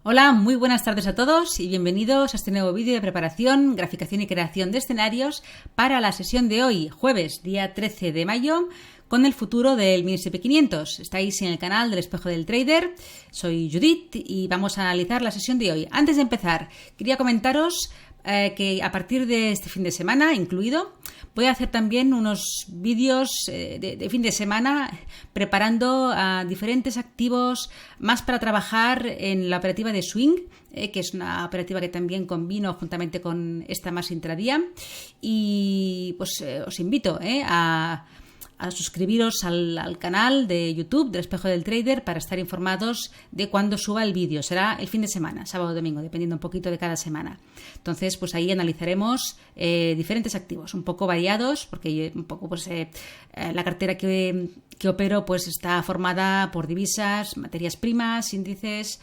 Hola, muy buenas tardes a todos y bienvenidos a este nuevo vídeo de preparación, graficación y creación de escenarios para la sesión de hoy, jueves, día 13 de mayo, con el futuro del Mini SP500. Estáis en el canal del Espejo del Trader, soy Judith y vamos a analizar la sesión de hoy. Antes de empezar, quería comentaros que a partir de este fin de semana incluido, voy a hacer también unos vídeos de fin de semana preparando diferentes activos más para trabajar en la operativa de Swing, que es una operativa que también combino juntamente con esta más intradía. Y pues os invito a suscribiros al canal de YouTube del Espejo del Trader para estar informados de cuándo suba el vídeo. Será el fin de semana, sábado o domingo, dependiendo un poquito de cada semana. Entonces, pues ahí analizaremos diferentes activos, un poco variados, porque un poco la cartera que opero pues está formada por divisas, materias primas, índices.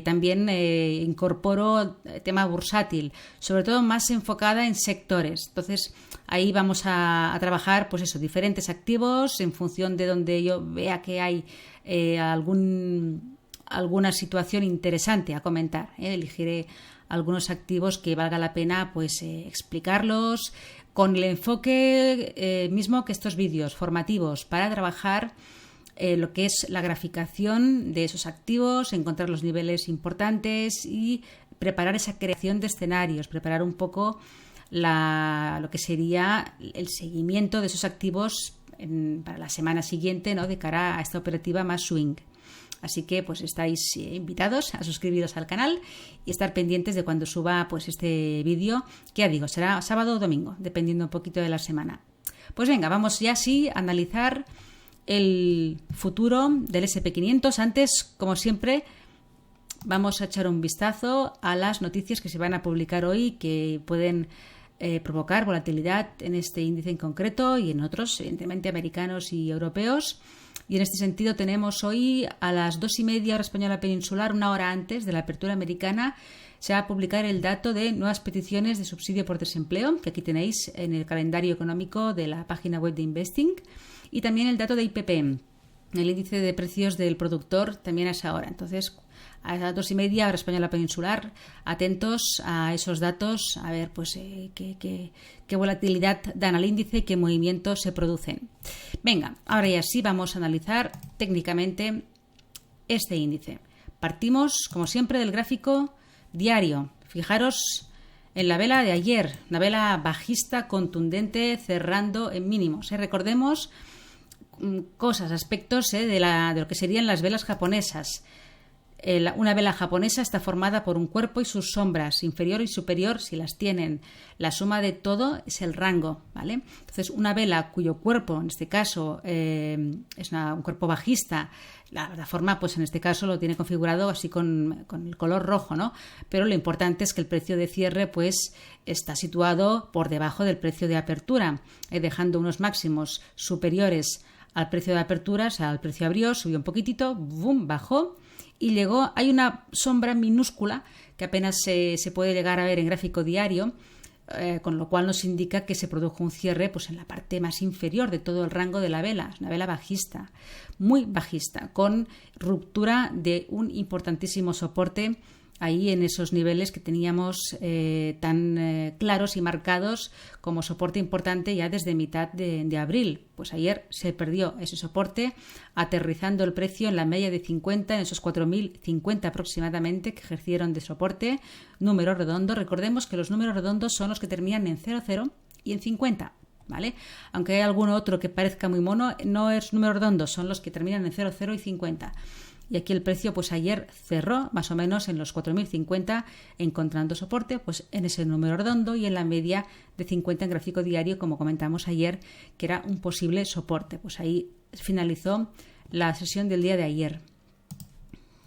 También incorporo tema bursátil, sobre todo más enfocada en sectores. Entonces ahí vamos a trabajar pues eso, diferentes activos en función de donde yo vea que hay alguna situación interesante a comentar. Elegiré algunos activos que valga la pena pues explicarlos con el enfoque mismo que estos vídeos formativos para trabajar lo que es la graficación de esos activos, encontrar los niveles importantes y preparar esa creación de escenarios, preparar un poco lo que sería el seguimiento de esos activos para la semana siguiente, ¿no? De cara a esta operativa más swing. Así que pues estáis invitados a suscribiros al canal y estar pendientes de cuando suba pues este vídeo, que ya digo, será sábado o domingo, dependiendo un poquito de la semana. Pues venga, vamos ya sí a analizar el futuro del SP500. Antes, como siempre, vamos a echar un vistazo a las noticias que se van a publicar hoy que pueden provocar volatilidad en este índice en concreto y en otros, evidentemente americanos y europeos. Y en este sentido tenemos hoy a las 2:30 hora española peninsular, una hora antes de la apertura americana, se va a publicar el dato de nuevas peticiones de subsidio por desempleo, que aquí tenéis en el calendario económico de la página web de Investing, y también el dato de IPP, el índice de precios del productor, también a esa hora. Entonces, a las 2:30 hora española peninsular, atentos a esos datos, a ver pues qué volatilidad dan al índice, qué movimientos se producen. Venga, ahora ya sí vamos a analizar técnicamente este índice. Partimos, como siempre, del gráfico diario. Fijaros en la vela de ayer, una vela bajista contundente cerrando en mínimos. Recordemos aspectos de lo que serían las velas japonesas. Una vela japonesa está formada por un cuerpo y sus sombras, inferior y superior, si las tienen. La suma de todo es el rango, ¿vale? Entonces, una vela cuyo cuerpo, en este caso, es un cuerpo bajista, la forma, pues en este caso lo tiene configurado así con el color rojo, ¿no? Pero lo importante es que el precio de cierre, pues, está situado por debajo del precio de apertura, dejando unos máximos superiores al precio de apertura, o sea, al precio abrió, subió un poquitito, boom, bajó. Y llegó, hay una sombra minúscula que apenas se puede llegar a ver en gráfico diario, con lo cual nos indica que se produjo un cierre pues en la parte más inferior de todo el rango de la vela. Es una vela bajista, muy bajista, con ruptura de un importantísimo soporte ahí en esos niveles que teníamos tan claros y marcados como soporte importante ya desde mitad de abril. Pues ayer se perdió ese soporte, aterrizando el precio en la media de 50, en esos 4.050 aproximadamente que ejercieron de soporte. Número redondo. Recordemos que los números redondos son los que terminan en 00 y en 50. ¿Vale? Aunque hay alguno otro que parezca muy mono, no es número redondo, son los que terminan en 00 y 50. Y aquí el precio pues ayer cerró más o menos en los 4.050, encontrando soporte pues en ese número redondo y en la media de 50 en gráfico diario, como comentamos ayer, que era un posible soporte. Pues ahí finalizó la sesión del día de ayer.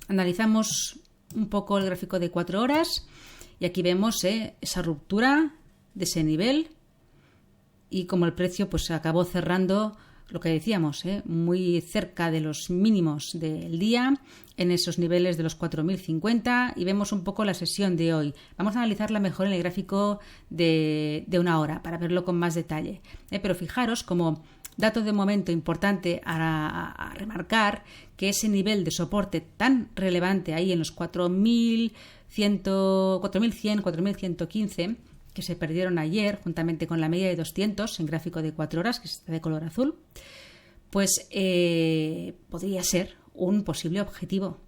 Analizamos un poco el gráfico de 4 horas y aquí vemos esa ruptura de ese nivel y como el precio pues acabó cerrando lo que decíamos, muy cerca de los mínimos del día, en esos niveles de los 4.050, y vemos un poco la sesión de hoy. Vamos a analizarla mejor en el gráfico de una hora para verlo con más detalle. Pero fijaros como Dato de momento importante a remarcar, que ese nivel de soporte tan relevante ahí en los 4.100, 4.115 que se perdieron ayer juntamente con la media de 200 en gráfico de 4 horas, que está de color azul, pues podría ser un posible objetivo,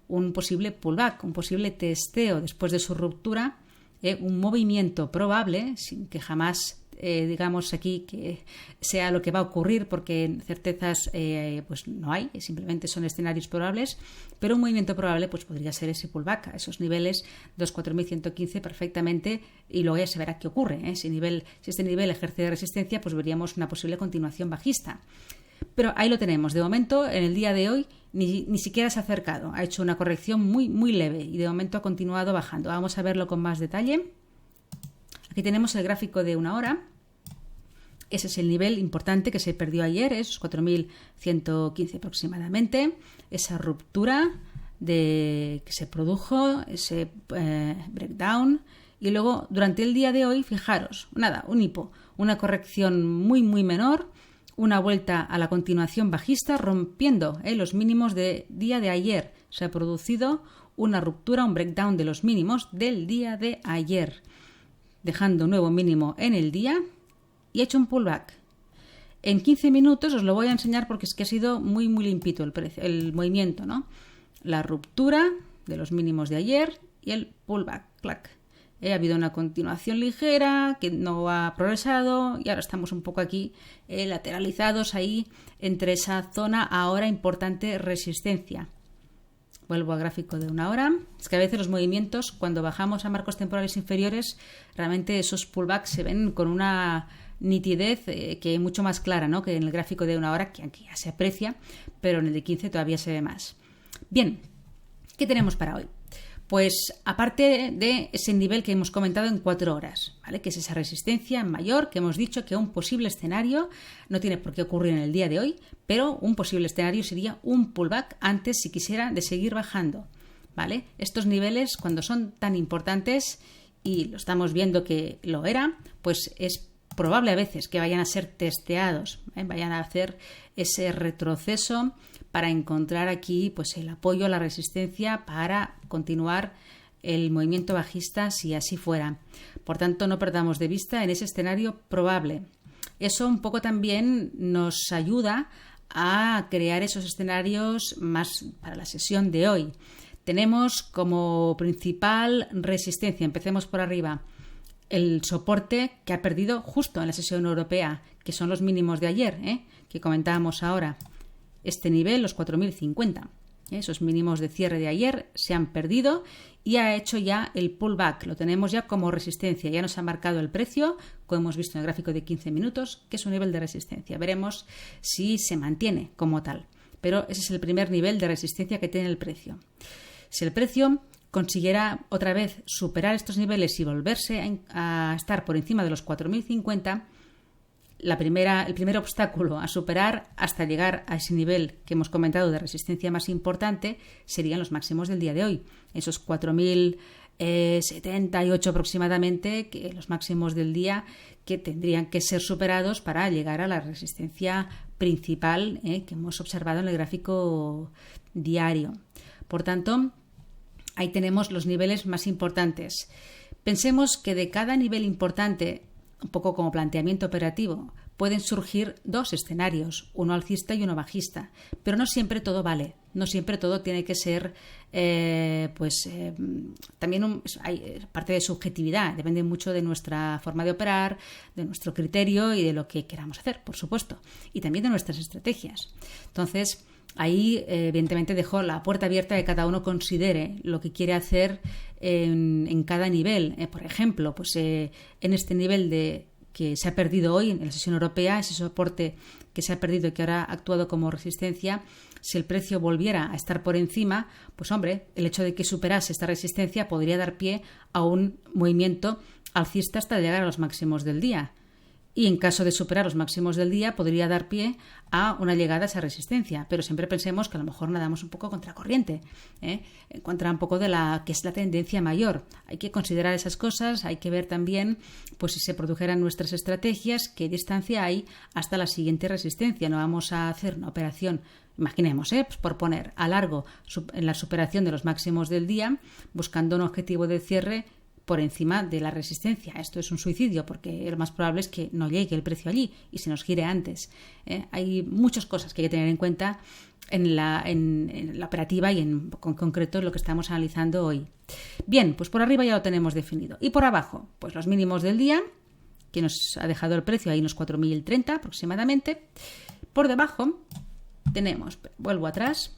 un posible pullback, un posible testeo después de su ruptura, un movimiento probable, sin que jamás digamos aquí que sea lo que va a ocurrir, porque certezas pues no hay, simplemente son escenarios probables, pero un movimiento probable pues podría ser ese pullback a esos niveles 2.4115 perfectamente, y luego ya se verá qué ocurre, si este nivel ejerce de resistencia, pues veríamos una posible continuación bajista. Pero ahí lo tenemos. De momento, en el día de hoy, ni siquiera se ha acercado. Ha hecho una corrección muy, muy leve y de momento ha continuado bajando. Vamos a verlo con más detalle. Aquí tenemos el gráfico de 1 hora. Ese es el nivel importante que se perdió ayer, esos 4.115 aproximadamente. Esa ruptura que se produjo, ese breakdown. Y luego, durante el día de hoy, fijaros, un hipo, una corrección muy, muy menor, una vuelta a la continuación bajista, rompiendo los mínimos del día de ayer. Se ha producido una ruptura, un breakdown de los mínimos del día de ayer, dejando un nuevo mínimo en el día y ha hecho un pullback. En 15 minutos os lo voy a enseñar porque es que ha sido muy, muy limpito el movimiento, ¿no? La ruptura de los mínimos de ayer y el pullback, clac. Ha habido una continuación ligera que no ha progresado y ahora estamos un poco aquí lateralizados ahí entre esa zona ahora importante resistencia. Vuelvo al gráfico de 1 hora. Es que a veces los movimientos, cuando bajamos a marcos temporales inferiores, realmente esos pullbacks se ven con una nitidez que mucho más clara, ¿no?, que en el gráfico de 1 hora, que aquí ya se aprecia, pero en el de 15 todavía se ve más. Bien, ¿qué tenemos para hoy? Pues aparte de ese nivel que hemos comentado en 4 horas, ¿vale?, que es esa resistencia mayor que hemos dicho que un posible escenario no tiene por qué ocurrir en el día de hoy, pero un posible escenario sería un pullback antes, si quisiera, de seguir bajando, ¿vale? Estos niveles, cuando son tan importantes, y lo estamos viendo que lo era, pues es probable a veces que vayan a ser testeados, vayan a hacer ese retroceso para encontrar aquí pues el apoyo a la resistencia para continuar el movimiento bajista si así fuera. Por tanto, no perdamos de vista en ese escenario probable. Eso un poco también nos ayuda a crear esos escenarios más para la sesión de hoy. Tenemos como principal resistencia, empecemos por arriba, el soporte que ha perdido justo en la sesión europea, que son los mínimos de ayer, que comentábamos ahora. Este nivel, los 4.050, esos mínimos de cierre de ayer se han perdido y ha hecho ya el pullback. Lo tenemos ya como resistencia. Ya nos ha marcado el precio, como hemos visto en el gráfico de 15 minutos, que es un nivel de resistencia. Veremos si se mantiene como tal. Pero ese es el primer nivel de resistencia que tiene el precio. Si el precio consiguiera otra vez superar estos niveles y volverse a estar por encima de los 4.050, el primer obstáculo a superar hasta llegar a ese nivel que hemos comentado de resistencia más importante serían los máximos del día de hoy, esos 4.078 aproximadamente, que los máximos del día que tendrían que ser superados para llegar a la resistencia principal que hemos observado en el gráfico diario. Por tanto, ahí tenemos los niveles más importantes. Pensemos que de cada nivel importante, un poco como planteamiento operativo, pueden surgir 2 escenarios, uno alcista y uno bajista, pero no siempre todo vale, no siempre todo tiene que ser, también hay parte de subjetividad, depende mucho de nuestra forma de operar, de nuestro criterio y de lo que queramos hacer, por supuesto, y también de nuestras estrategias. Entonces, ahí, evidentemente, dejo la puerta abierta a que cada uno considere lo que quiere hacer en cada nivel. Por ejemplo, pues en este nivel que se ha perdido hoy en la sesión europea, ese soporte que se ha perdido y que ahora ha actuado como resistencia, si el precio volviera a estar por encima, pues hombre, el hecho de que superase esta resistencia podría dar pie a un movimiento alcista hasta llegar a los máximos del día. y en caso de superar los máximos del día podría dar pie a una llegada a esa resistencia, pero siempre pensemos que a lo mejor nadamos un poco contracorriente, contra un poco de la que es la tendencia mayor. Hay que considerar esas cosas, hay que ver también pues si se produjeran nuestras estrategias, qué distancia hay hasta la siguiente resistencia. No vamos a hacer una operación, imaginemos, pues por poner a largo en la superación de los máximos del día, buscando un objetivo de cierre por encima de la resistencia. Esto es un suicidio porque lo más probable es que no llegue el precio allí y se nos gire antes. Hay muchas cosas que hay que tener en cuenta en la operativa y con concreto lo que estamos analizando hoy. Bien, pues por arriba ya lo tenemos definido. Y por abajo, pues los mínimos del día, que nos ha dejado el precio ahí unos 4.030 aproximadamente. Por debajo tenemos, vuelvo atrás,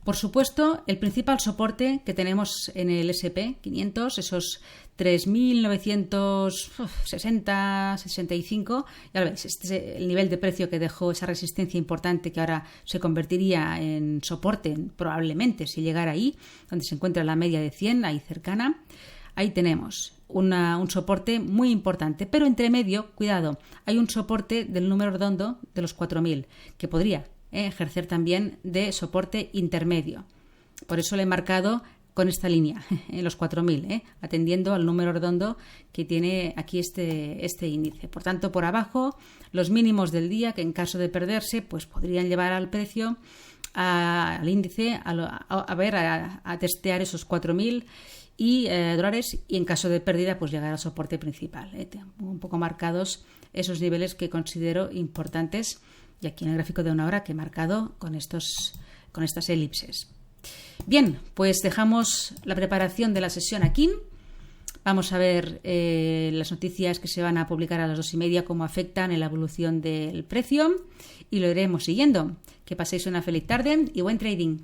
por supuesto, el principal soporte que tenemos en el S&P 500, esos 3.960, 65, ya lo veis, este es el nivel de precio que dejó esa resistencia importante que ahora se convertiría en soporte, probablemente, si llegara ahí, donde se encuentra la media de 100, ahí cercana. Ahí tenemos un soporte muy importante, pero entre medio, cuidado, hay un soporte del número redondo de los 4.000, que podría ejercer también de soporte intermedio. Por eso le he marcado con esta línea, en los 4.000, atendiendo al número redondo que tiene aquí este índice. Por tanto, por abajo, los mínimos del día, que en caso de perderse, pues podrían llevar al precio, al índice, a testear esos 4.000 dólares y en caso de pérdida, pues llegar al soporte principal. Un poco marcados esos niveles que considero importantes. Y aquí en el gráfico de una hora que he marcado con estas elipses. Bien, pues dejamos la preparación de la sesión aquí. Vamos a ver las noticias que se van a publicar a las 2:30, cómo afectan en la evolución del precio y lo iremos siguiendo. Que paséis una feliz tarde y buen trading.